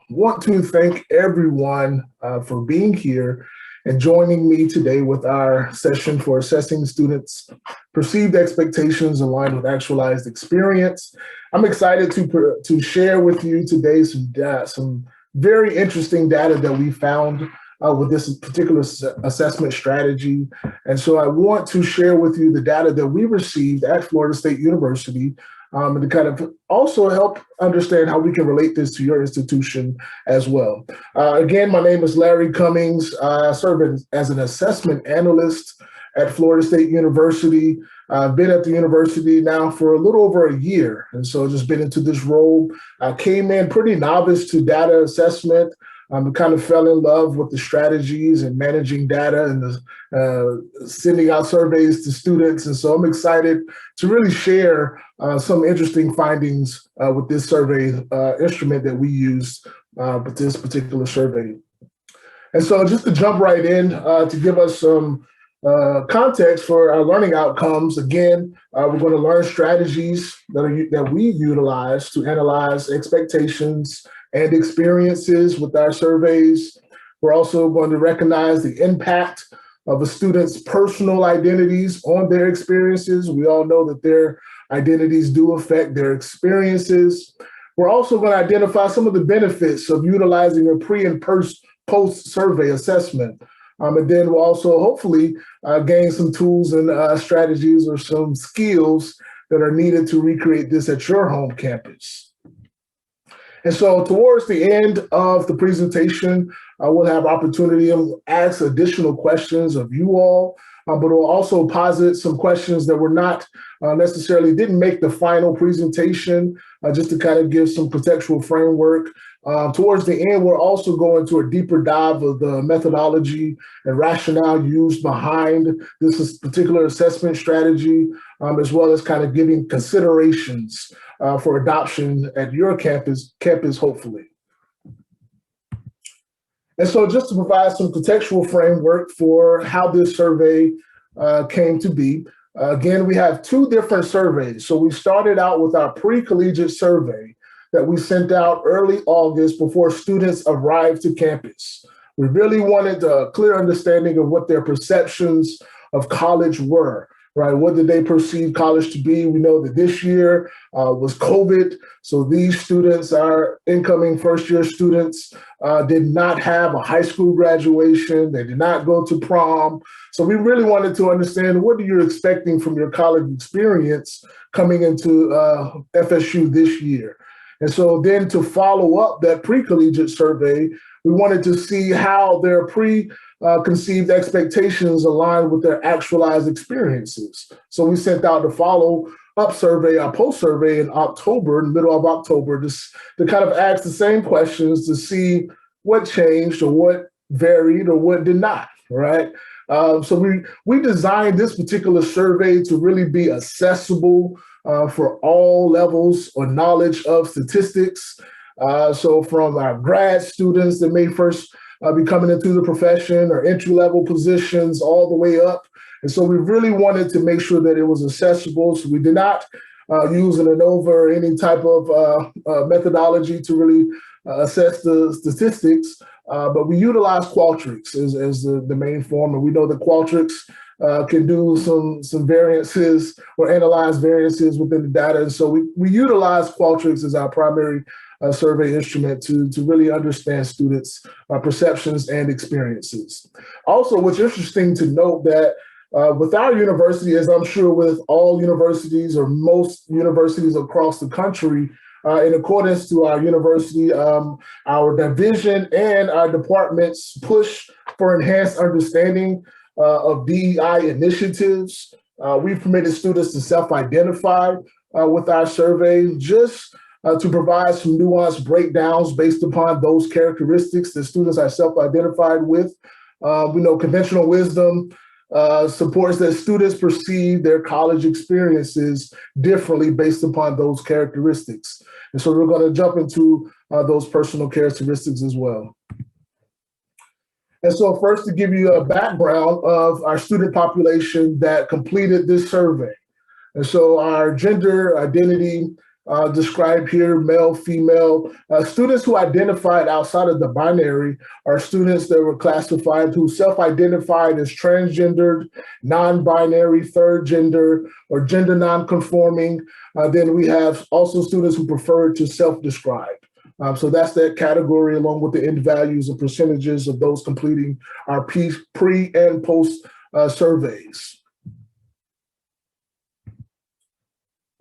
want to thank everyone for being here and joining me today with our session for assessing students' perceived expectations aligned with actualized experience. I'm excited to share with you today some very interesting data that we found with this particular assessment strategy. And so I want to share with you the data that we received at Florida State University and to kind of also help understand how we can relate this to your institution as well. Again, my name is Larry Cummings. I serve as an assessment analyst at Florida State University. I've been at the university now for a little over a year, and so just been into this role. I came in pretty novice to data assessment. Kind of fell in love with the strategies and managing data and sending out surveys to students. And so I'm excited to really share some interesting findings with this survey instrument that we used with this particular survey. And so just to jump right in to give us some context for our learning outcomes, again, we're going to learn strategies that we utilize to analyze expectations and experiences with our surveys. We're also going to recognize the impact of a student's personal identities on their experiences. We all know that their identities do affect their experiences. We're also going to identify some of the benefits of utilizing a pre and post survey assessment. And then we'll also hopefully gain some tools and strategies or some skills that are needed to recreate this at your home campus. And so towards the end of the presentation, we'll have opportunity to ask additional questions of you all, but we'll also posit some questions that were not necessarily didn't make the final presentation, just to kind of give some contextual framework. Towards the end, we're also going to a deeper dive of the methodology and rationale used behind this particular assessment strategy, as well as kind of giving considerations for adoption at your campus, hopefully. And so just to provide some contextual framework for how this survey came to be, again, we have two different surveys. So we started out with our pre-collegiate survey that we sent out early August before students arrived to campus. We really wanted a clear understanding of what their perceptions of college were, right? What did they perceive college to be? We know that this year was COVID. So these students, our incoming first-year students, did not have a high school graduation. They did not go to prom. So we really wanted to understand, what are you expecting from your college experience coming into FSU this year? And so then to follow up that pre-collegiate survey, we wanted to see how their preconceived expectations align with their actualized experiences. So we sent out the follow-up survey, our post-survey in October, in the middle of October, to kind of ask the same questions to see what changed or what varied or what did not, right? So we designed this particular survey to really be accessible for all levels or knowledge of statistics. So from our grad students that may first be coming into the profession or entry-level positions all the way up. And so we really wanted to make sure that it was accessible. So we did not use an ANOVA or any type of methodology to really assess the statistics, but we utilize Qualtrics as the main form. And we know that Qualtrics can do some variances or analyze variances within the data. And so we utilize Qualtrics as our primary survey instrument to really understand students' perceptions and experiences. Also, what's interesting to note that with our university, as I'm sure with all universities or most universities across the country, in accordance to our university, our division and our department's push for enhanced understanding of DEI initiatives, we've permitted students to self-identify with our survey, just to provide some nuanced breakdowns based upon those characteristics that students are self-identified with. We know conventional wisdom supports that students perceive their college experiences differently based upon those characteristics. And so we're going to jump into those personal characteristics as well. And so first, to give you a background of our student population that completed this survey. And so our gender identity described here, male, female. Students who identified outside of the binary are students that were classified who self-identified as transgendered, non-binary, third gender, or gender non-conforming. Then we have also students who prefer to self-describe. So that's that category, along with the end values and percentages of those completing our pre and post surveys.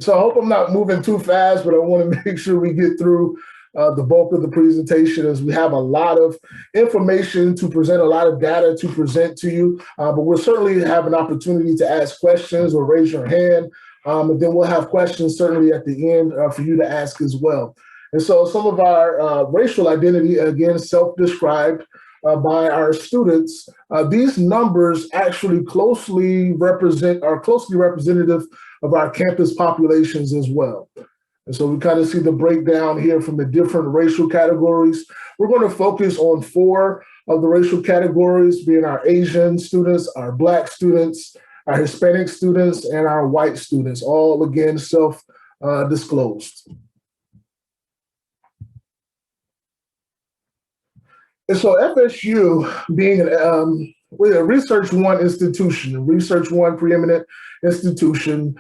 So I hope I'm not moving too fast, but I want to make sure we get through the bulk of the presentation, as we have a lot of information to present, a lot of data to present to you. But we'll certainly have an opportunity to ask questions or raise your hand. And then we'll have questions certainly at the end for you to ask as well. And so some of our racial identity, again, self-described by our students, these numbers actually are closely representative of our campus populations as well. And so we kind of see the breakdown here from the different racial categories. We're going to focus on 4 of the racial categories, being our Asian students, our Black students, our Hispanic students, and our white students, all again self-disclosed. And so FSU, being a Research One institution, a Research One preeminent institution,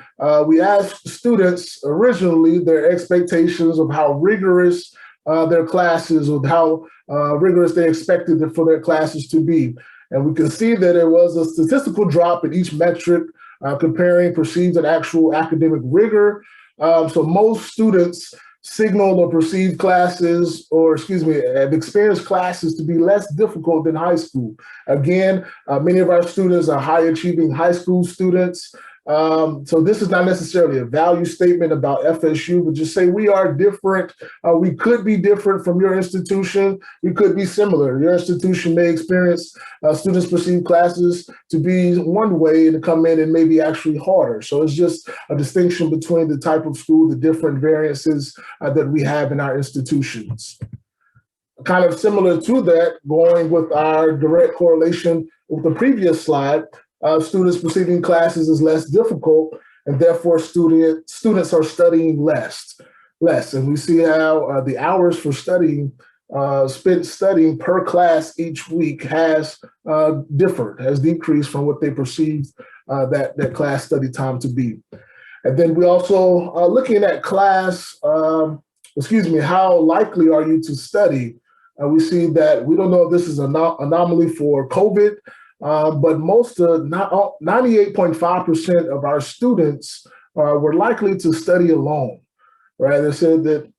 we asked students originally their expectations of how rigorous their classes, or how rigorous they expected for their classes to be. And we can see that there was a statistical drop in each metric comparing perceived and actual academic rigor. So most students signaled or perceived classes, have experienced classes to be less difficult than high school. Again, many of our students are high achieving high school students. So this is not necessarily a value statement about FSU, but just say we are different. We could be different from your institution. We could be similar. Your institution may experience students perceive classes to be one way and come in and maybe actually harder. So it's just a distinction between the type of school, the different variances that we have in our institutions. Kind of similar to that, going with our direct correlation with the previous slide, students perceiving classes as less difficult, and therefore students are studying less. And we see how the hours for studying, spent studying per class each week has decreased from what they perceived that class study time to be. And then we also looking at class, how likely are you to study? We see that we don't know if this is an anomaly for COVID, but 98.5% of our students were likely to study alone, right? They said that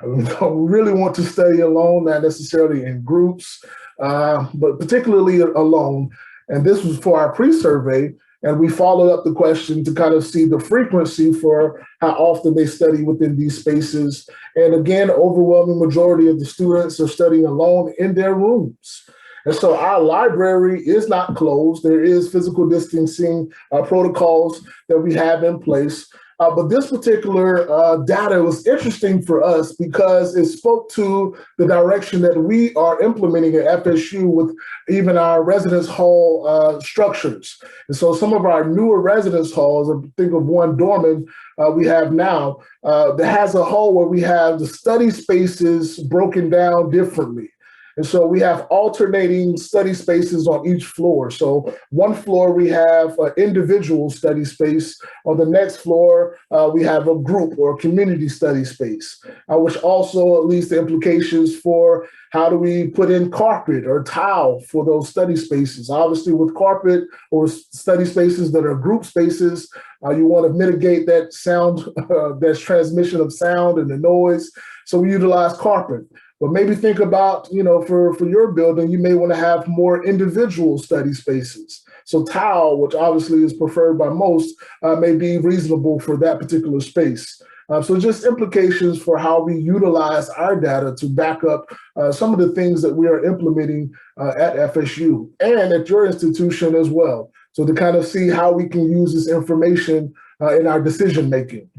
we don't really want to study alone, not necessarily in groups, but particularly alone. And this was for our pre-survey, and we followed up the question to kind of see the frequency for how often they study within these spaces. And again, overwhelming majority of the students are studying alone in their rooms. And so our library is not closed. There is physical distancing protocols that we have in place. But this particular data was interesting for us because it spoke to the direction that we are implementing at FSU with even our residence hall structures. And so some of our newer residence halls, think of one Dorman we have now, that has a hall where we have the study spaces broken down differently. And so we have alternating study spaces on each floor. So one floor, we have an individual study space. On the next floor, we have a group or community study space, which also leads to implications for how do we put in carpet or tile for those study spaces. Obviously, with carpet or study spaces that are group spaces, you want to mitigate that sound, that transmission of sound and the noise. So we utilize carpet. But maybe think about, for your building, you may want to have more individual study spaces. So tile, which obviously is preferred by most, may be reasonable for that particular space. So just implications for how we utilize our data to back up some of the things that we are implementing at FSU and at your institution as well. So to kind of see how we can use this information in our decision making.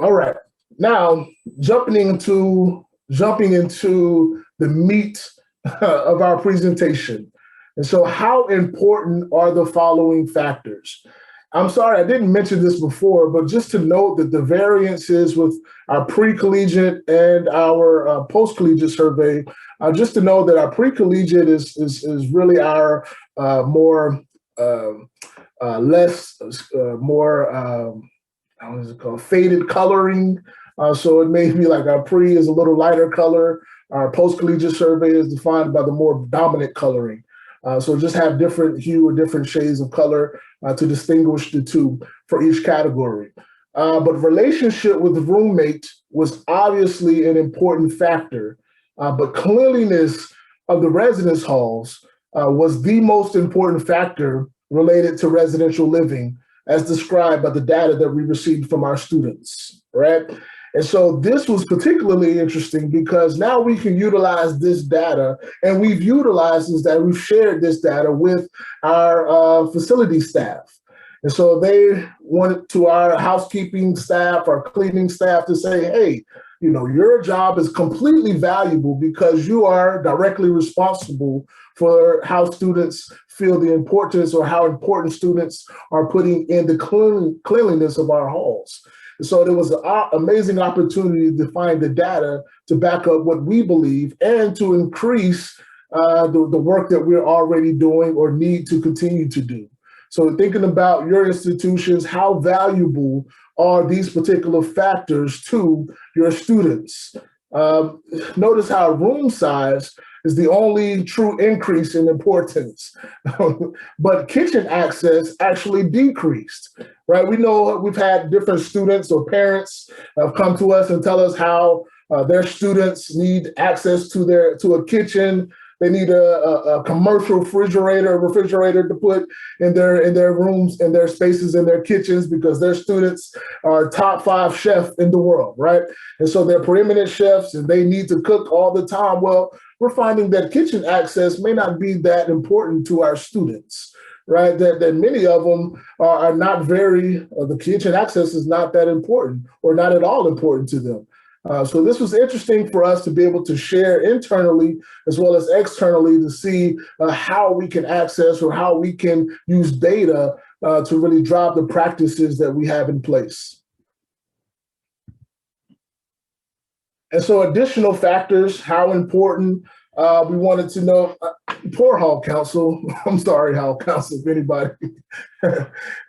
All right, now jumping into the meat of our presentation. And so how important are the following factors? I'm sorry, I didn't mention this before, but just to note that the variances with our pre-collegiate and our post-collegiate survey, just to know that our pre-collegiate is really our more less more how is it called, faded coloring. So it may be like our pre is a little lighter color. Our post-collegiate survey is defined by the more dominant coloring. So just have different hue or different shades of color to distinguish the two for each category. But relationship with the roommate was obviously an important factor, but cleanliness of the residence halls was the most important factor related to residential living as described by the data that we received from our students, right? And so this was particularly interesting because now we can utilize this data, and we've utilized this data, we've shared this data with our facility staff. And so they wanted to our housekeeping staff, our cleaning staff to say, hey, you know, your job is completely valuable because you are directly responsible for how students feel the importance or how important students are putting in the cleanliness of our halls. And so there was an amazing opportunity to find the data to back up what we believe and to increase the work that we're already doing or need to continue to do. So thinking about your institutions, how valuable are these particular factors to your students? Notice how room size is the only true increase in importance, but kitchen access actually decreased, right? We know we've had different students or parents have come to us and tell us how their students need access to a kitchen. They need a commercial refrigerator to put in their rooms, in their spaces, in their kitchens, because their students are top 5 chefs in the world, right? And so they're preeminent chefs and they need to cook all the time. Well, we're finding that kitchen access may not be that important to our students, right? That many of them are not the kitchen access is not that important or not at all important to them. So this was interesting for us to be able to share internally as well as externally to see how we can access or how we can use data to really drive the practices that we have in place. And so additional factors, how important we wanted to know, poor Hall Council, I'm sorry, Hall Council, if anybody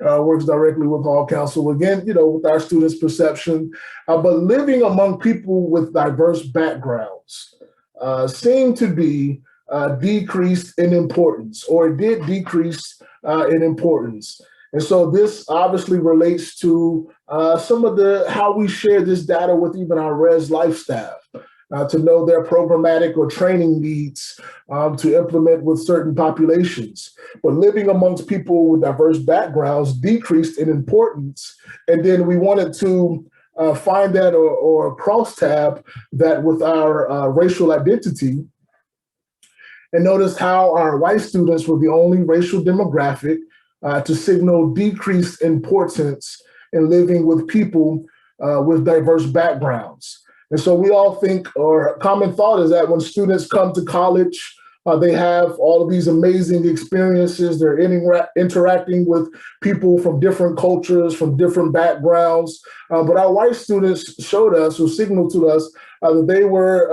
works directly with Hall Council, again, you know, with our students' perception, but living among people with diverse backgrounds seemed to be decreased in importance, or it did decrease in importance. And so this obviously relates to some of how we share this data with even our res life staff. To know their programmatic or training needs to implement with certain populations. But living amongst people with diverse backgrounds decreased in importance. And then we wanted to find that or cross-tab that with our racial identity, and notice how our white students were the only racial demographic to signal decreased importance in living with people with diverse backgrounds. And so we all think, or common thought is that when students come to college, they have all of these amazing experiences. They're interacting with people from different cultures, from different backgrounds. But our white students showed us or signaled to us that they were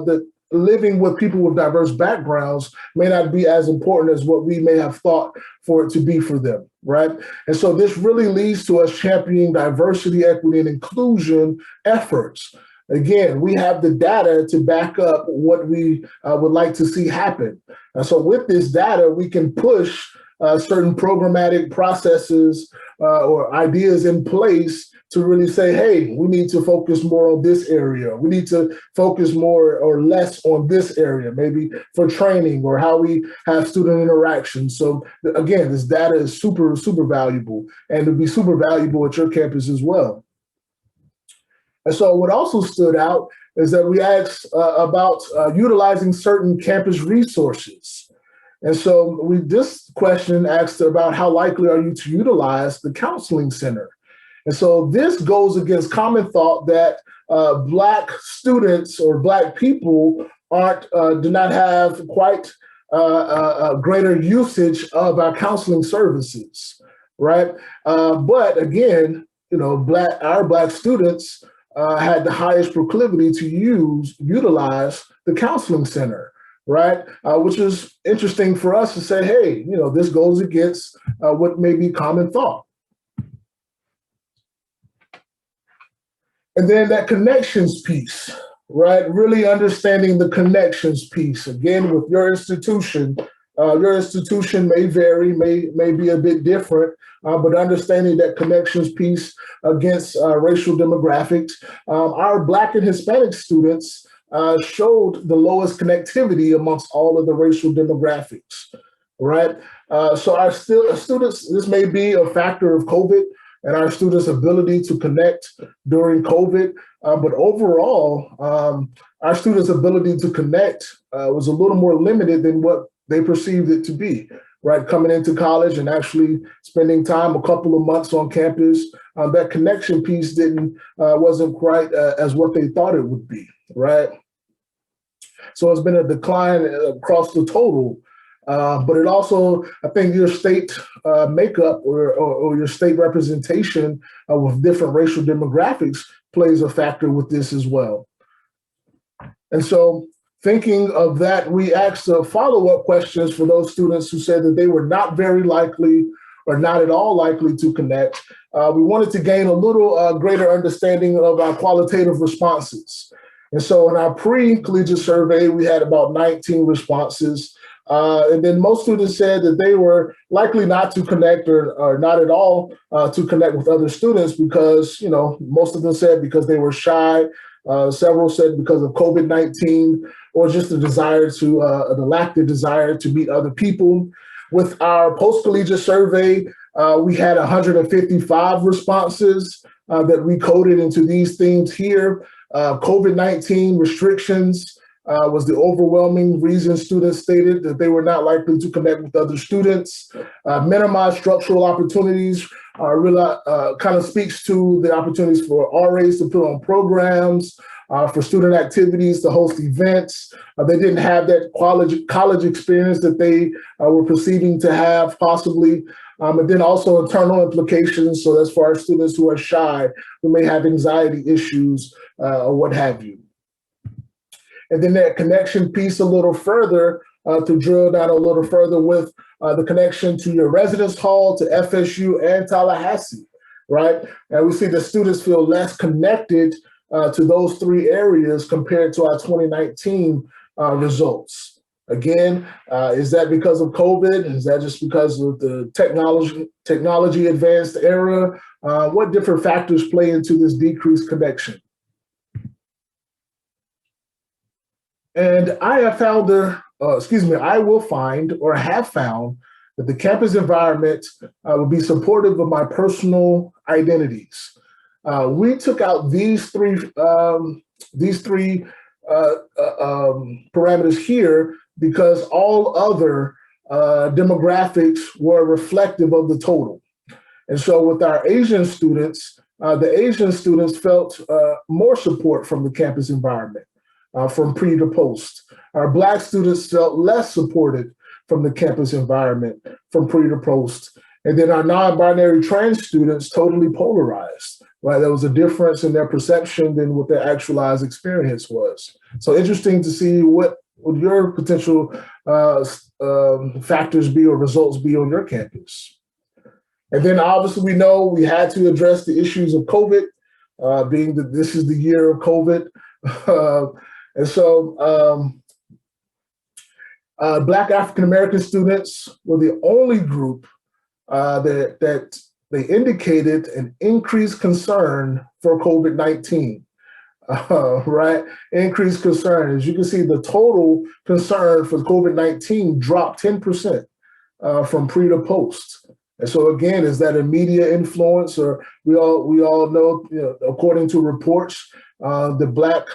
that living with people with diverse backgrounds may not be as important as what we may have thought for it to be for them, right? And so this really leads to us championing diversity, equity, and inclusion efforts. Again, we have the data to back up what we would like to see happen. And so with this data, we can push certain programmatic processes or ideas in place to really say, hey, we need to focus more on this area. We need to focus more or less on this area, maybe for training or how we have student interaction. So again, this data is super, super valuable, and it'll be super valuable at your campus as well. And so what also stood out is that we asked about utilizing certain campus resources. And so this question asked about how likely are you to utilize the counseling center? And so this goes against common thought that Black students or Black people do not have quite greater usage of our counseling services, right? But again, our Black students had the highest proclivity to utilize the counseling center, right? Which is interesting for us to say, hey, this goes against what may be common thought. And then that connections piece, right? Really understanding the connections piece. Again, with your institution may vary, may be a bit different, but understanding that connections piece against racial demographics. Our Black and Hispanic students showed the lowest connectivity amongst all of the racial demographics, right? So our students, this may be a factor of COVID and our students' ability to connect during COVID, but overall, our students' ability to connect was a little more limited than what they perceived it to be, right? Coming into college and actually spending time a couple of months on campus, that connection piece wasn't quite as what they thought it would be, right? So it's been a decline across the total, but it also, I think your state makeup or your state representation with different racial demographics plays a factor with this as well. And so thinking of that, we asked follow-up questions for those students who said that they were not very likely or not at all likely to connect. We wanted to gain a little greater understanding of our qualitative responses. And so in our pre-collegiate survey, we had about 19 responses. And then most students said that they were likely not to connect or not at all to connect with other students because, most of them said because they were shy. Several said because of COVID-19 or just the lack of desire to meet other people. With our post-collegiate survey, we had 155 responses that we coded into these themes here. COVID-19 restrictions was the overwhelming reason students stated that they were not likely to connect with other students. Minimize structural opportunities really kind of speaks to the opportunities for RAs to put on programs, for student activities, to host events. They didn't have that college experience that they were perceiving to have possibly. And then also internal implications. So that's for our students who are shy, who may have anxiety issues or what have you. And then that connection piece a little further, to drill down a little further with the connection to your residence hall, to FSU and Tallahassee, right? And we see that students feel less connected to those three areas compared to our 2019 results. Again, is that because of COVID? Is that just because of the technology advanced era? What different factors play into this decreased connection? And I have found I will find or have found that the campus environment will be supportive of my personal identities. We took out these three parameters here because all other demographics were reflective of the total. And so with our Asian students, the Asian students felt more support from the campus environment. From pre to post. Our Black students felt less supported from the campus environment from pre to post. And then our non-binary trans students totally polarized, right? There was a difference in their perception than what their actualized experience was. So interesting to see what would your potential factors be or results be on your campus. And then obviously we know we had to address the issues of COVID, being that this is the year of COVID. And so Black African-American students were the only group that they indicated an increased concern for COVID-19, right? Increased concern. As you can see, the total concern for COVID-19 dropped 10% from pre to post. And so again, is that a media influence? Or we all know, according to reports, the Black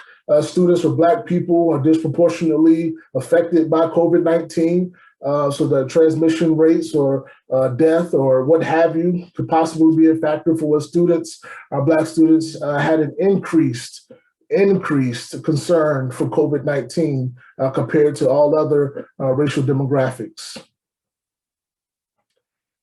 students or Black people are disproportionately affected by COVID-19. So the transmission rates or death or what have you could possibly be a factor for what students, our Black students had an increased increased concern for COVID-19 compared to all other racial demographics.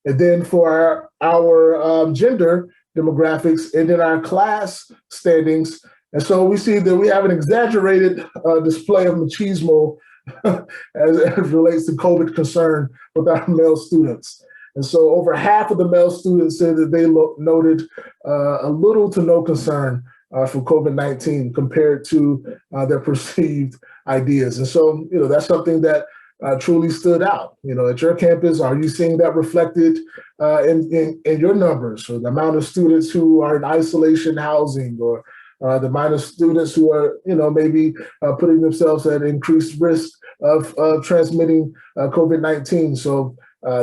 And then for our gender demographics, and then our class standings. And so we see that we have an exaggerated display of machismo as it relates to COVID concern with our male students. And so over half of the male students said that they noted a little to no concern for COVID-19 compared to their perceived ideas. And so, that's something that truly stood out. At your campus, are you seeing that reflected in your numbers, or the amount of students who are in isolation housing, or the amount of students who are, maybe putting themselves at increased risk of transmitting COVID-19? So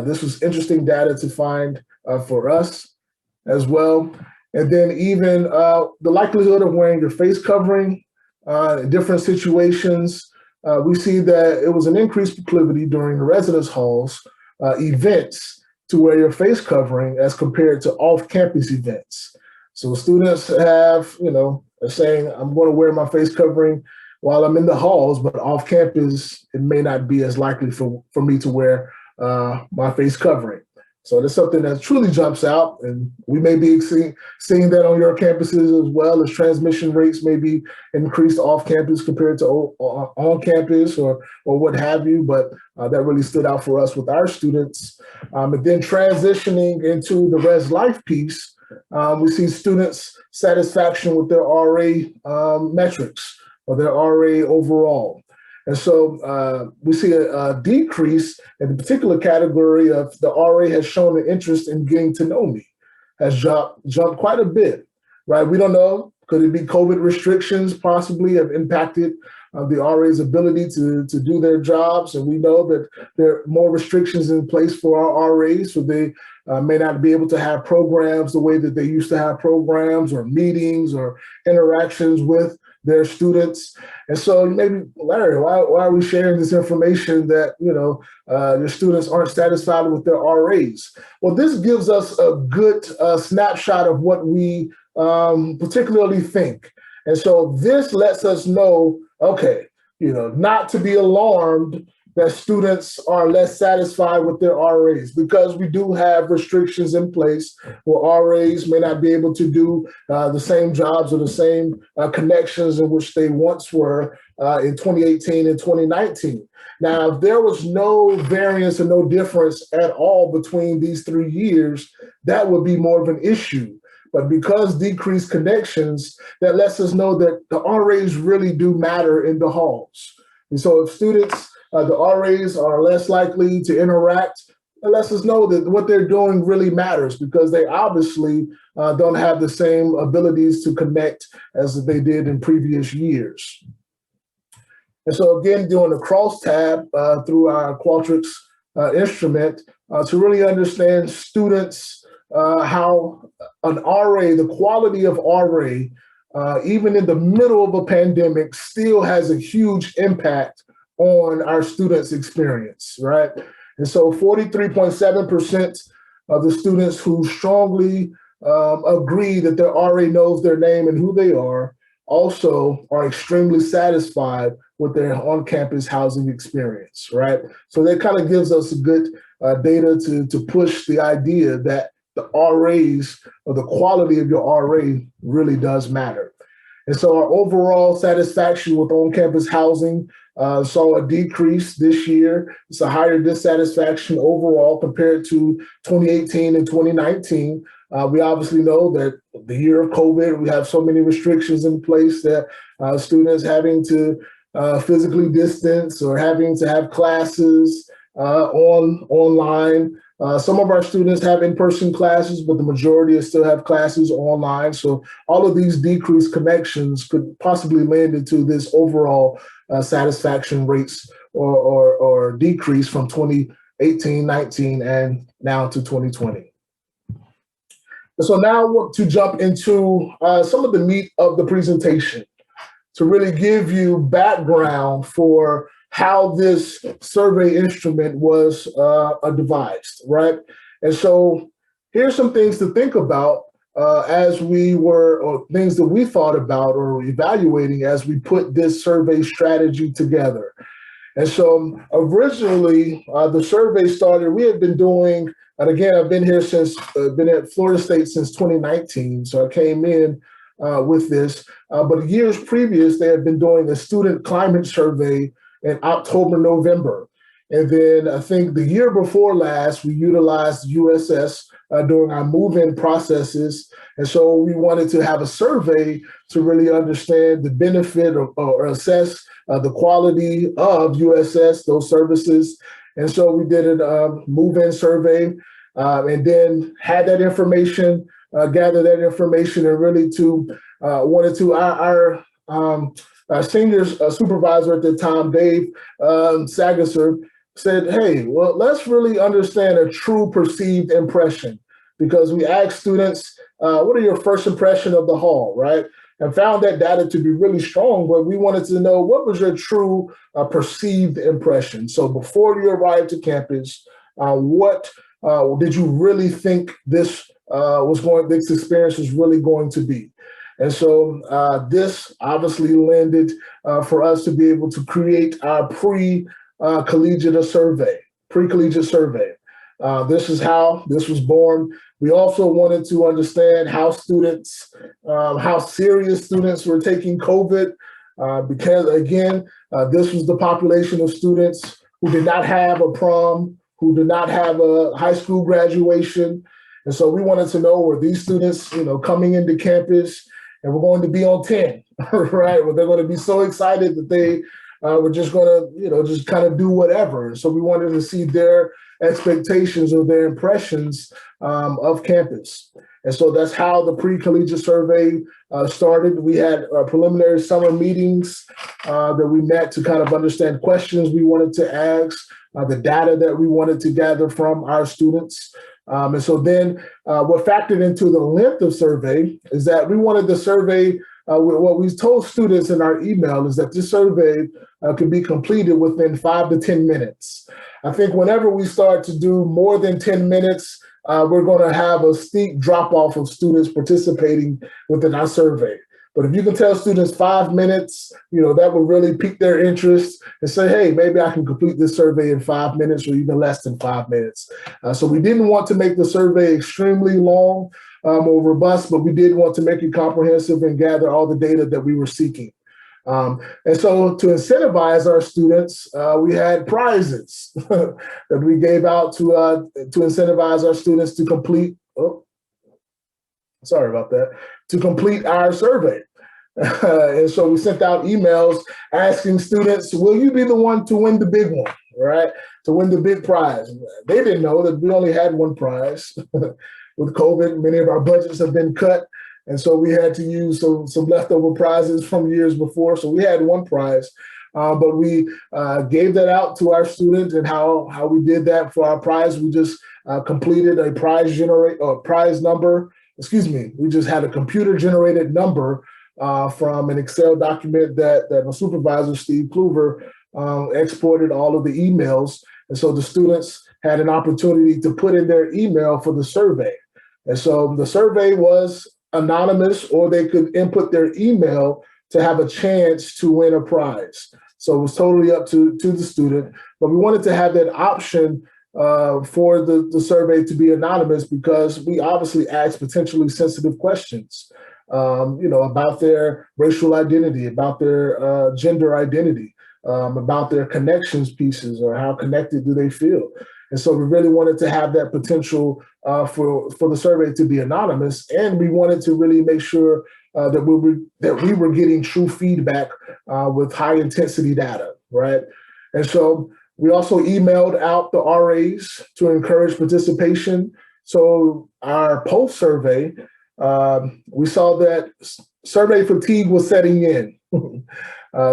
this was interesting data to find for us as well. And then even the likelihood of wearing your face covering in different situations. We see that it was an increased proclivity during the residence halls events to wear your face covering as compared to off-campus events. So students have, are saying, I'm going to wear my face covering while I'm in the halls, but off campus, it may not be as likely for me to wear my face covering. So that's something that truly jumps out, and we may be seeing that on your campuses as well, as transmission rates may be increased off campus compared to on campus or what have you, but that really stood out for us with our students. And then transitioning into the res life piece, we see students' satisfaction with their RA metrics or their RA overall. And so we see a decrease in the particular category of the RA has shown an interest in getting to know me, has jumped quite a bit, right? We don't know. Could it be COVID restrictions possibly have impacted the RA's ability to do their jobs? And we know that there are more restrictions in place for our RAs, so they may not be able to have programs the way that they used to have programs, or meetings or interactions with their students. And so maybe, Larry, why are we sharing this information that, your students aren't satisfied with their RAs? Well, this gives us a good snapshot of what we particularly think. And so this lets us know, okay, not to be alarmed that students are less satisfied with their RAs, because we do have restrictions in place where RAs may not be able to do the same jobs or the same connections in which they once were in 2018 and 2019. Now, if there was no variance or no difference at all between these 3 years, that would be more of an issue. But because decreased connections, that lets us know that the RAs really do matter in the halls. And so if students, the RAs are less likely to interact, it lets us know that what they're doing really matters, because they obviously don't have the same abilities to connect as they did in previous years. And so again, doing a crosstab through our Qualtrics instrument to really understand students, how an RA, the quality of RA, even in the middle of a pandemic, still has a huge impact on our students' experience, right? And so 43.7% of the students who strongly agree that their RA knows their name and who they are also are extremely satisfied with their on-campus housing experience, right? So that kind of gives us a good data to push the idea that the RAs, or the quality of your RA, really does matter. And so our overall satisfaction with on-campus housing saw a decrease this year. It's a higher dissatisfaction overall compared to 2018 and 2019. We obviously know that the year of COVID, we have so many restrictions in place that students having to physically distance or having to have classes online. Some of our students have in-person classes, but the majority still have classes online. So all of these decreased connections could possibly land into this overall satisfaction rates or decrease from 2018, 19, and now to 2020. And so now I want to jump into some of the meat of the presentation to really give you background for how this survey instrument was devised, right? And so here's some things to think about as we were, or things that we thought about or evaluating as we put this survey strategy together. And so originally, the survey started, we had been doing, and again, I've been here since, been at Florida State since 2019. So I came in with this. But years previous, they had been doing a student climate survey in October, November. And then I think the year before last, we utilized USS during our move-in processes. And so we wanted to have a survey to really understand the benefit or assess the quality of USS, those services. And so we did a move-in survey and then had that information, gather that information, and really wanted to our senior supervisor at the time, Dave Sagasser, said, hey, well, let's really understand a true perceived impression, because we asked students, what are your first impression of the hall, right? And found that data to be really strong, but we wanted to know what was your true perceived impression. So before you arrived to campus, what did you really think this experience was really going to be? And so this obviously landed for us to be able to create our pre-collegiate survey. This is how this was born. We also wanted to understand how serious students were taking COVID, because again, this was the population of students who did not have a prom, who did not have a high school graduation. And so we wanted to know, were these students, coming into campus and we're going to be on 10, right? Well, they're going to be so excited that they were just going to, just kind of do whatever. So we wanted to see their expectations or their impressions of campus. And so that's how the pre-collegiate survey started. We had preliminary summer meetings that we met to kind of understand questions we wanted to ask, the data that we wanted to gather from our students. And so then what factored into the length of survey is that we wanted the survey, what we told students in our email is that this survey could be completed within 5 to 10 minutes. I think whenever we start to do more than 10 minutes, we're going to have a steep drop off of students participating within our survey. But if you can tell students 5 minutes, that will really pique their interest and say, hey, maybe I can complete this survey in 5 minutes or even less than 5 minutes. So we didn't want to make the survey extremely long or robust, but we did want to make it comprehensive and gather all the data that we were seeking. And so to incentivize our students, we had prizes that we gave out to incentivize our students to complete. Sorry about that, to complete our survey. And so we sent out emails asking students, will you be the one to win the big one, right? To win the big prize. They didn't know that we only had one prize. With COVID, many of our budgets have been cut. And so we had to use some leftover prizes from years before. So we had one prize, but we gave that out to our students. And how we did that for our prize, we just completed a prize number. We just had a computer-generated number from an Excel document that my supervisor, Steve Kluver, exported all of the emails. And so the students had an opportunity to put in their email for the survey. And so the survey was anonymous, or they could input their email to have a chance to win a prize. So it was totally up to the student. But we wanted to have that option for the survey to be anonymous, because we obviously asked potentially sensitive questions, about their racial identity, about their gender identity, about their connections pieces, or how connected do they feel. And so we really wanted to have that potential for the survey to be anonymous, and we wanted to really make sure that we were getting true feedback with high intensity data, right? And so we also emailed out the RAs to encourage participation. So our post survey, we saw that survey fatigue was setting in.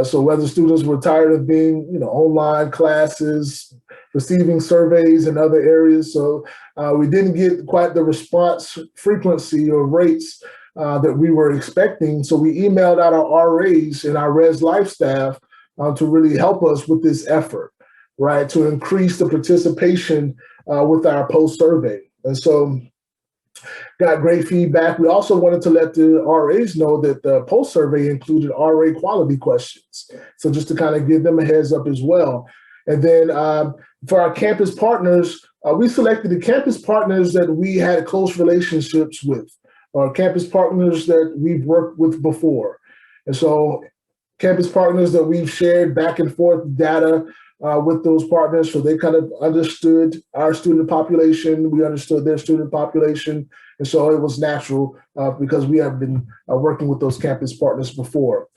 So whether students were tired of being, online classes, receiving surveys in other areas. So we didn't get quite the response frequency or rates that we were expecting. So we emailed out our RAs and our Res Life staff to really help us with this effort, right? To increase the participation with our post survey. And so Got great feedback. We also wanted to let the RAs know that the post survey included RA quality questions. So just to kind of give them a heads up as well. And then for our campus partners, we selected the campus partners that we had close relationships with, or campus partners that we've worked with before. And so campus partners that we've shared back and forth data with those partners, so they kind of understood our student population, we understood their student population, and so it was natural because we have been working with those campus partners before.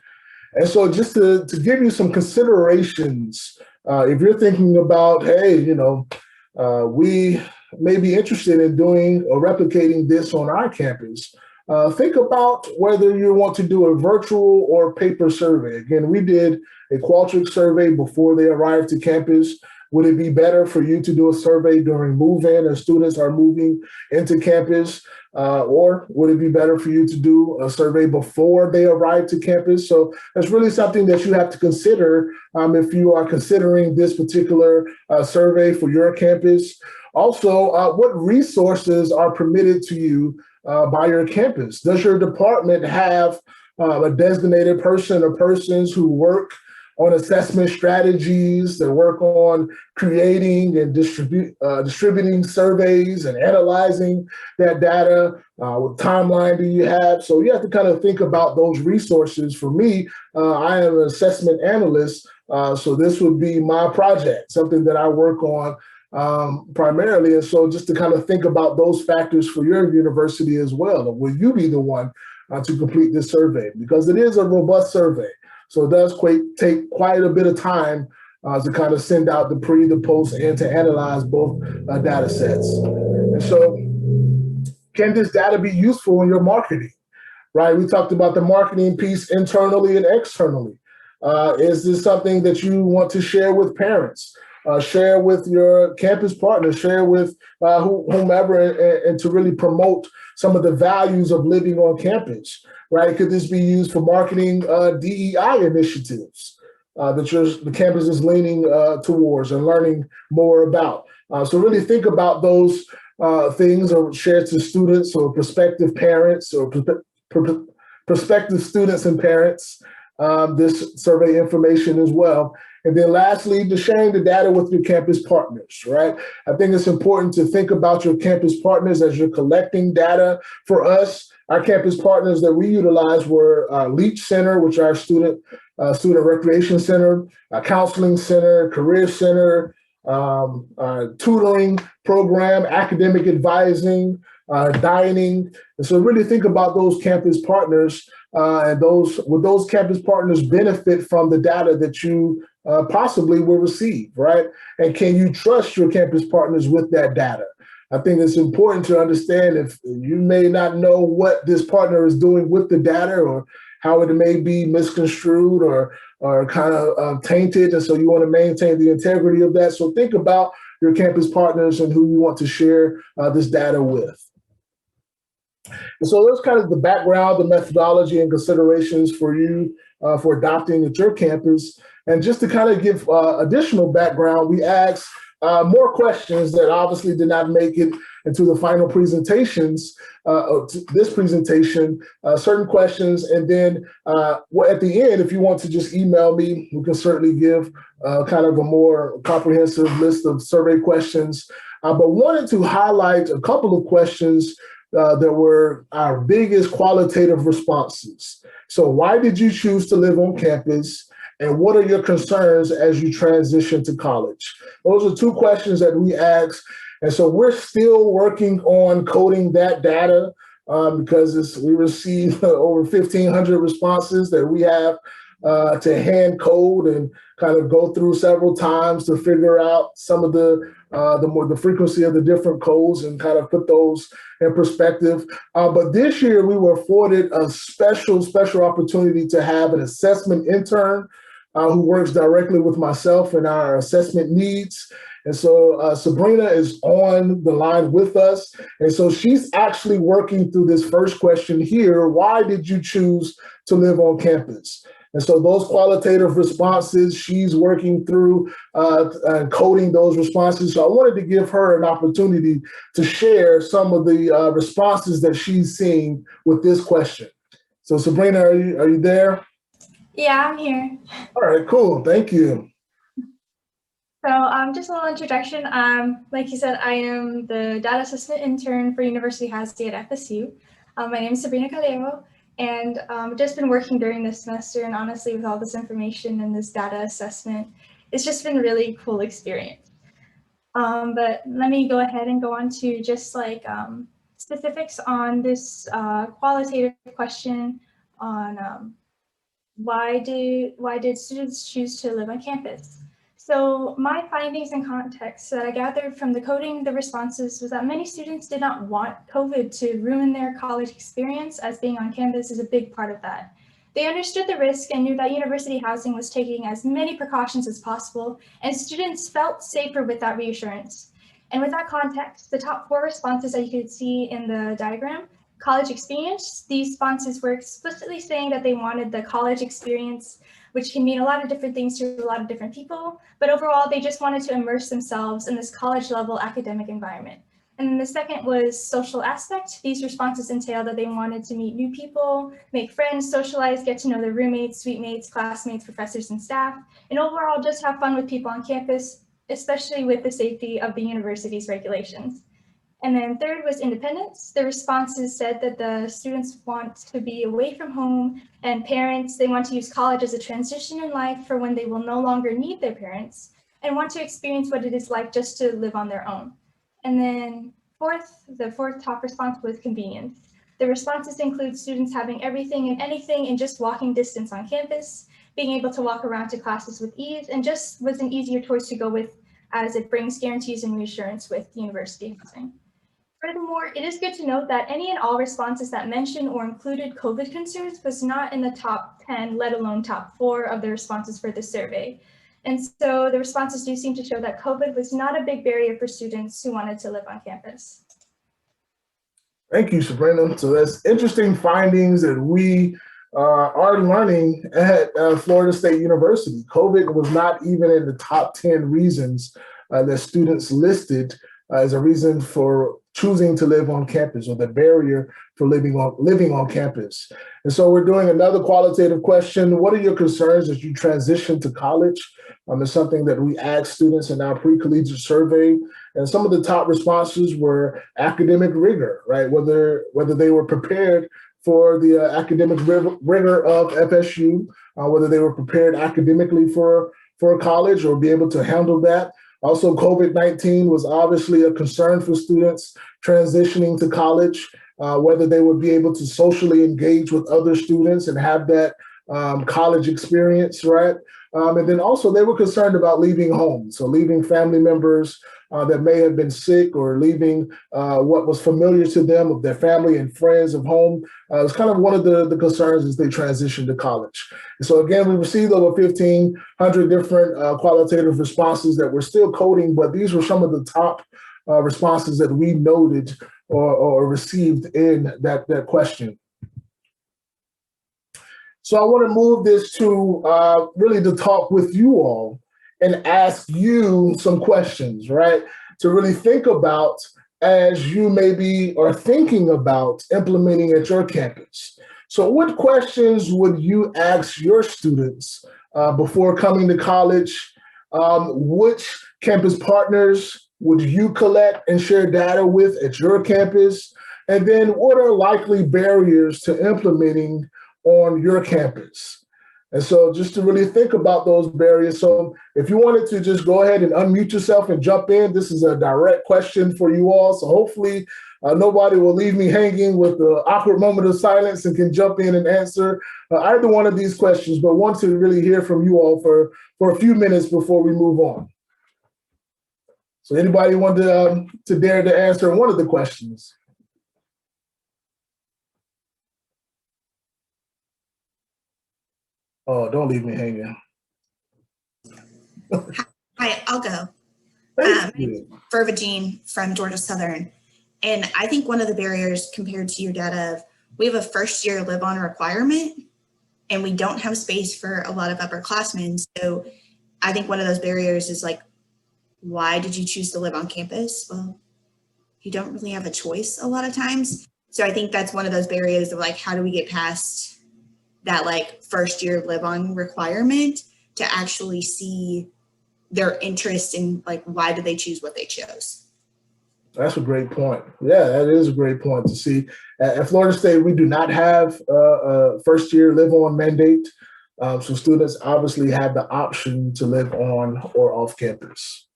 And so just to give you some considerations, if you're thinking about, hey, we may be interested in doing or replicating this on our campus, think about whether you want to do a virtual or paper survey. Again, we did a Qualtrics survey before they arrived to campus. Would it be better for you to do a survey during move-in as students are moving into campus? Or would it be better for you to do a survey before they arrive to campus? So that's really something that you have to consider if you are considering this particular survey for your campus. Also, what resources are permitted to you by your campus? Does your department have a designated person or persons who work on assessment strategies, that work on creating and distributing surveys and analyzing that data? What timeline do you have? So you have to kind of think about those resources. For me, I am an assessment analyst, so this would be my project, something that I work on primarily. And so just to kind of think about those factors for your university as well. Will you be the one to complete this survey? Because it is a robust survey. So it does take quite a bit of time to kind of send out the pre, the post, and to analyze both data sets. And so can this data be useful in your marketing, right? We talked about the marketing piece internally and externally. Is this something that you want to share with parents? Share with your campus partners, share with whomever, and to really promote some of the values of living on campus, right? Could this be used for marketing DEI initiatives that the campus is leaning towards and learning more about? So really think about those things, or share to students or prospective parents or prospective students and parents this survey information as well. And then lastly, to sharing the data with your campus partners, right? I think it's important to think about your campus partners as you're collecting data. For us, our campus partners that we utilized were Leach Center, which are our student recreation center, counseling center, career center, tutoring program, academic advising, dining. And so really think about those campus partners and would those campus partners benefit from the data that you possibly will receive, right? And can you trust your campus partners with that data? I think it's important to understand if you may not know what this partner is doing with the data, or how it may be misconstrued or kind of tainted. And so you want to maintain the integrity of that. So think about your campus partners and who you want to share this data with. And so that's kind of the background, the methodology and considerations for you for adopting at your campus. And just to kind of give additional background, we asked more questions that obviously did not make it into the final presentations, this presentation, certain questions. And then at the end, if you want to just email me, we can certainly give kind of a more comprehensive list of survey questions. But wanted to highlight a couple of questions that were our biggest qualitative responses. So why did you choose to live on campus? And what are your concerns as you transition to college? Those are two questions that we asked. And so we're still working on coding that data because we received over 1,500 responses that we have to hand code and kind of go through several times to figure out some of the frequency of the different codes and kind of put those in perspective. But this year we were afforded a special opportunity to have an assessment intern who works directly with myself and our assessment needs. And so Sabrina is on the line with us. And so she's actually working through this first question here. Why did you choose to live on campus? And so those qualitative responses, she's working through coding those responses. So I wanted to give her an opportunity to share some of the responses that she's seeing with this question. So Sabrina, are you there? Yeah, I'm here. All right, cool. Thank you. So just a little introduction. Like you said, I am the data assessment intern for University Tallahassee at FSU. My name is Sabrina Calero, and just been working during this semester, and honestly, with all this information and this data assessment, it's just been a really cool experience. But let me go ahead and go on to just like specifics on this qualitative question on why did students choose to live on campus? So my findings and context that I gathered from the coding the responses was that many students did not want COVID to ruin their college experience, as being on campus is a big part of that. They understood the risk and knew that university housing was taking as many precautions as possible, and students felt safer with that reassurance. And with that context, the top 4 responses that you could see in the diagram: college experience, these sponsors were explicitly saying that they wanted the college experience, which can mean a lot of different things to a lot of different people, but overall they just wanted to immerse themselves in this college level academic environment. And then the second was social aspect. These responses entail that they wanted to meet new people, make friends, socialize, get to know their roommates, suite mates, classmates, professors, and staff, and overall just have fun with people on campus, especially with the safety of the university's regulations. And then third was independence. The responses said that the students want to be away from home, and parents, they want to use college as a transition in life for when they will no longer need their parents and want to experience what it is like just to live on their own. And then the fourth top response was convenience. The responses include students having everything and anything in just walking distance on campus, being able to walk around to classes with ease, and just was an easier choice to go with as it brings guarantees and reassurance with university housing. Furthermore, it is good to note that any and all responses that mentioned or included COVID concerns was not in the top 10, let alone top 4 of the responses for the survey. And so the responses do seem to show that COVID was not a big barrier for students who wanted to live on campus. Thank you, Sabrina. So that's interesting findings that we are learning at Florida State University. COVID was not even in the top 10 reasons that students listed as a reason for choosing to live on campus, or the barrier for living on campus. And so we're doing another qualitative question. What are your concerns as you transition to college? It's something that we asked students in our pre-collegiate survey. And some of the top responses were academic rigor, right? Whether they were prepared for the academic rigor of FSU, whether they were prepared academically for college or be able to handle that. Also, COVID-19 was obviously a concern for students transitioning to college, whether they would be able to socially engage with other students and have that college experience, right? And then also they were concerned about leaving home. So leaving family members that may have been sick, or leaving what was familiar to them of their family and friends of home. It's kind of one of the concerns as they transition to college. And so again, we received over 1,500 different qualitative responses that we're still coding, but these were some of the top responses that we noted or received in that question. So I want to move this to really to talk with you all and ask you some questions, right? To really think about as you maybe are thinking about implementing at your campus. So what questions would you ask your students before coming to college? Which campus partners would you collect and share data with at your campus? And then what are likely barriers to implementing on your campus? And so just to really think about those barriers. So if you wanted to just go ahead and unmute yourself and jump in, this is a direct question for you all. So hopefully nobody will leave me hanging with the awkward moment of silence and can jump in and answer either one of these questions, but want to really hear from you all for a few minutes before we move on. So anybody want to dare to answer one of the questions? Oh, don't leave me hanging. Hi, I'll go. Vervagine from Georgia Southern. And I think one of the barriers compared to your data, we have a first year live on requirement. and we don't have space for a lot of upperclassmen. So I think one of those barriers is like, why did you choose to live on campus? Well, you don't really have a choice a lot of times. So I think that's one of those barriers of like, how do we get past that like first year live on requirement to actually see their interest in like, why did they choose what they chose? That's a great point. Yeah, that is a great point to see. At Florida State, we do not have a first year live on mandate. So students obviously have the option to live on or off campus.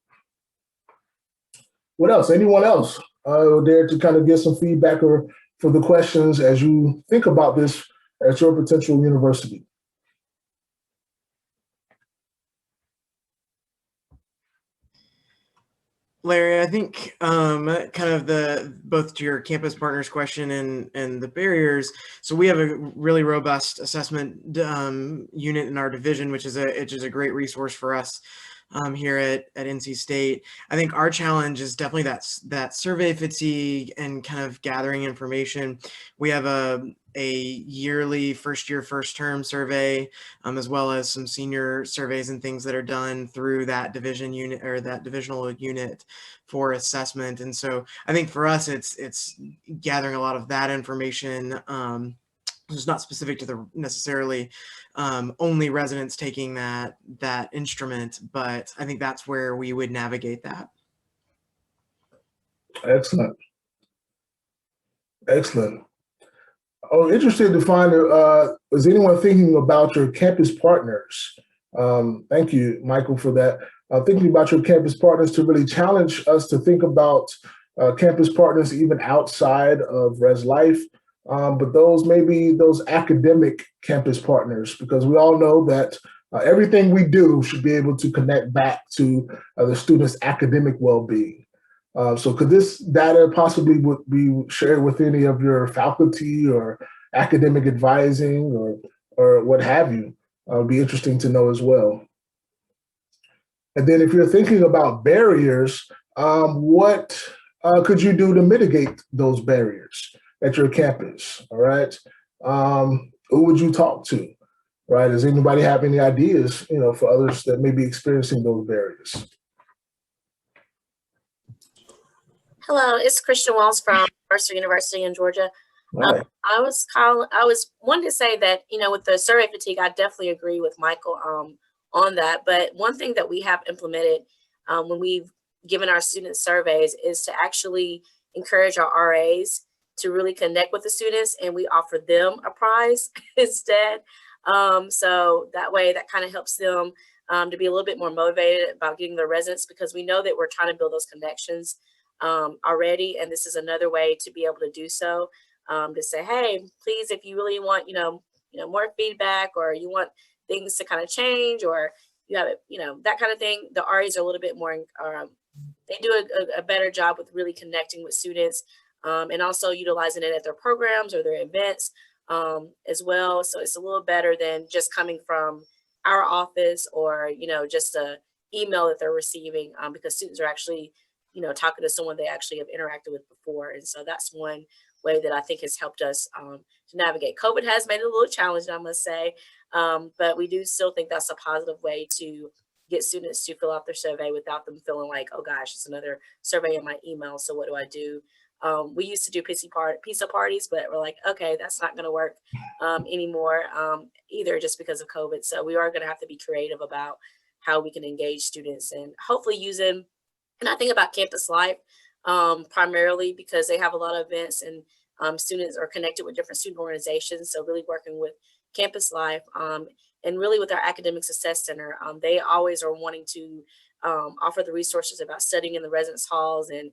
What else? Anyone else dare to kind of get some feedback or for the questions as you think about this at your potential university? Larry, I think kind of both to your campus partners question and the barriers. So we have a really robust assessment unit in our division, which is a great resource for us here at NC State. I think our challenge is definitely that survey fatigue and kind of gathering information. We have a yearly first year, first term survey, as well as some senior surveys and things that are done through that division unit or that divisional unit for assessment. And so I think for us, it's gathering a lot of that information. It's not specific to the necessarily only residents taking that instrument, but I think that's where we would navigate that. Excellent. Excellent. Oh, interested to find, is anyone thinking about your campus partners? Thank you, Michael, for that. Thinking about your campus partners to really challenge us to think about campus partners even outside of Res Life, but those academic campus partners, because we all know that everything we do should be able to connect back to the students' academic well-being. So could this data possibly be shared with any of your faculty or academic advising or what have you? It'd be interesting to know as well. And then if you're thinking about barriers, what could you do to mitigate those barriers at your campus, all right? Who would you talk to, right? Does anybody have any ideas, for others that may be experiencing those barriers? Hello, it's Christian Wells from Mercer University in Georgia. Right. I was wanting to say that, with the survey fatigue, I definitely agree with Michael on that. But one thing that we have implemented when we've given our students surveys is to actually encourage our RAs to really connect with the students, and we offer them a prize instead. So that way, that kind of helps them to be a little bit more motivated about getting their residents, because we know that we're trying to build those connections already, and this is another way to be able to do so. To say, hey, please, if you really want, more feedback, or you want things to kind of change, or you have it, that kind of thing. The RAs are a little bit more, they do a better job with really connecting with students, and also utilizing it at their programs or their events as well. So it's a little better than just coming from our office or, just a email that they're receiving, because students are actually, talking to someone they actually have interacted with before. And so that's one way that I think has helped us to navigate. COVID has made it a little challenging, I must say, but we do still think that's a positive way to get students to fill out their survey without them feeling like, oh gosh, it's another survey in my email, so what do I do? We used to do pizza parties, but we're like, okay, that's not going to work anymore either, just because of COVID. So we are going to have to be creative about how we can engage students, and hopefully using, and I think about Campus Life primarily because they have a lot of events, and students are connected with different student organizations. So really working with Campus Life and really with our Academic Success Center, they always are wanting to offer the resources about studying in the residence halls and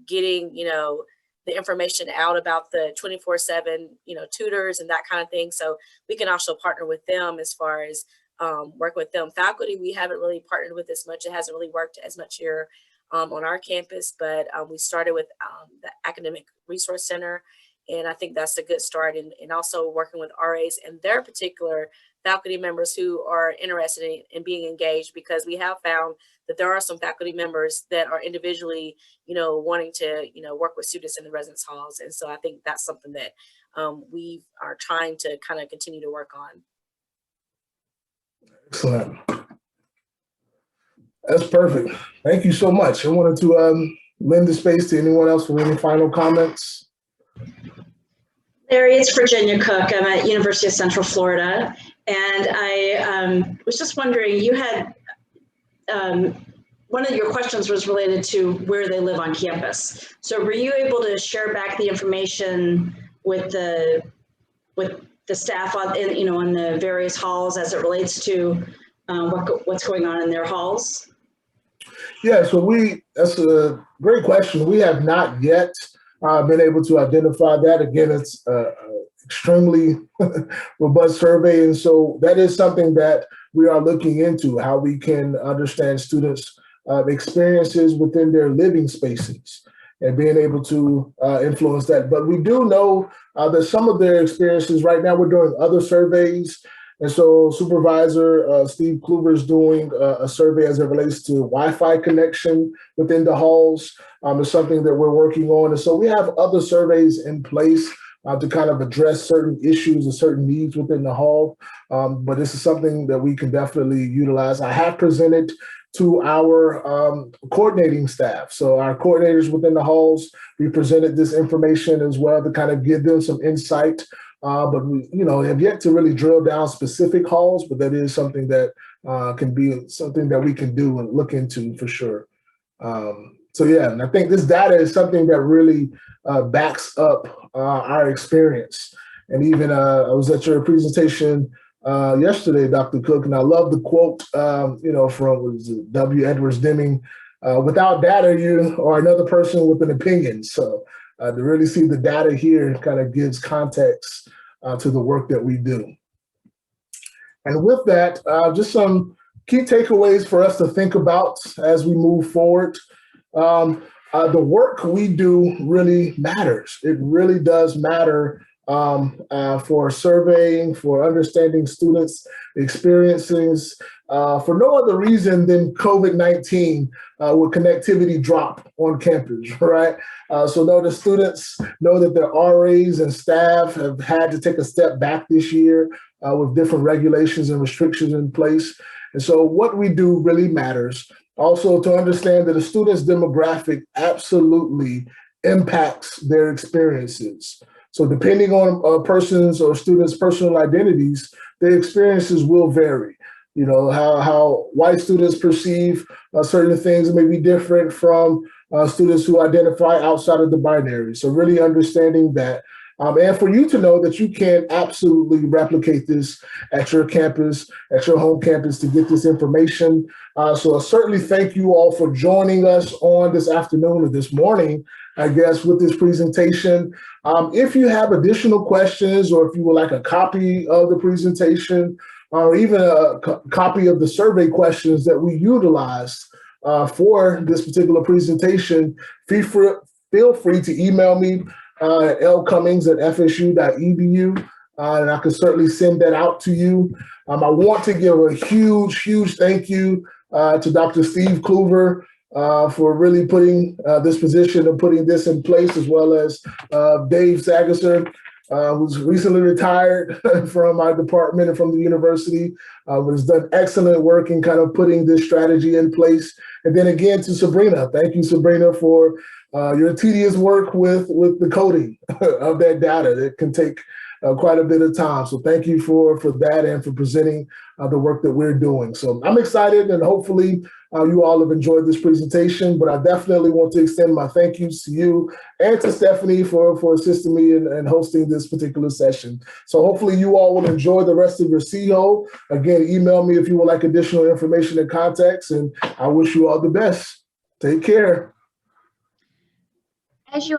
getting, the information out about the 24/7, tutors and that kind of thing. So we can also partner with them as far as work with them. Faculty, we haven't really partnered with as much. It hasn't really worked as much here on our campus, but we started with the Academic Resource Center, and I think that's a good start. And also working with RAs and their particular faculty members who are interested in being engaged, because we have found that there are some faculty members that are individually, wanting to, work with students in the residence halls. And so I think that's something that we are trying to kind of continue to work on. Excellent. That's perfect. Thank you so much. I wanted to lend the space to anyone else for any final comments. Larry, it's Virginia Cook. I'm at University of Central Florida. And I was just wondering, you had, one of your questions was related to where they live on campus. So were you able to share back the information with the staff on, in the various halls as it relates to what's going on in their halls? Yeah, so that's a great question. We have not yet been able to identify that. Again, it's extremely robust survey. And so that is something that we are looking into, how we can understand students' experiences within their living spaces and being able to influence that. But we do know that some of their experiences right now, we're doing other surveys. And so Supervisor Steve Kluber is doing a survey as it relates to Wi-Fi connection within the halls. It's something that we're working on. And so we have other surveys in place to kind of address certain issues and certain needs within the hall. But this is something that we can definitely utilize. I have presented to our coordinating staff. So our coordinators within the halls, we presented this information as well to kind of give them some insight. But we, have yet to really drill down specific halls, but that is something that can be something that we can do and look into for sure. So yeah, and I think this data is something that really backs up our experience. And even I was at your presentation yesterday, Dr. Cook, and I love the quote, from W. Edwards Deming, without data, you are another person with an opinion. So to really see the data here kind of gives context to the work that we do. And with that, just some key takeaways for us to think about as we move forward. The work we do really matters. It really does matter for surveying, for understanding students' experiences, for no other reason than COVID-19 with connectivity drop on campus, right? So know the students know that their RAs and staff have had to take a step back this year with different regulations and restrictions in place. And so what we do really matters. Also to understand that a student's demographic absolutely impacts their experiences. So depending on a person's or students' personal identities, their experiences will vary. How white students perceive certain things may be different from students who identify outside of the binary. So really understanding that. And for you to know that you can absolutely replicate this at your campus, at your home campus to get this information. So I certainly thank you all for joining us on this afternoon or this morning, I guess, with this presentation. If you have additional questions or if you would like a copy of the presentation or even a copy of the survey questions that we utilized for this particular presentation, feel free to email me lcummings@fsu.edu, and I can certainly send that out to you. I want to give a huge thank you to Dr. Steve Kluber for really putting this position and putting this in place, as well as Dave Sagasser, who's recently retired from our department and from the university, but has done excellent work in kind of putting this strategy in place. And then again to Sabrina, thank you, Sabrina, for your tedious work with the coding of that data. It can take quite a bit of time. So thank you for that and for presenting the work that we're doing. So I'm excited, and hopefully you all have enjoyed this presentation, but I definitely want to extend my thank yous to you and to Stephanie for assisting me in hosting this particular session. So hopefully you all will enjoy the rest of your SEAHO. Again, email me if you would like additional information and context, and I wish you all the best. Take care. As you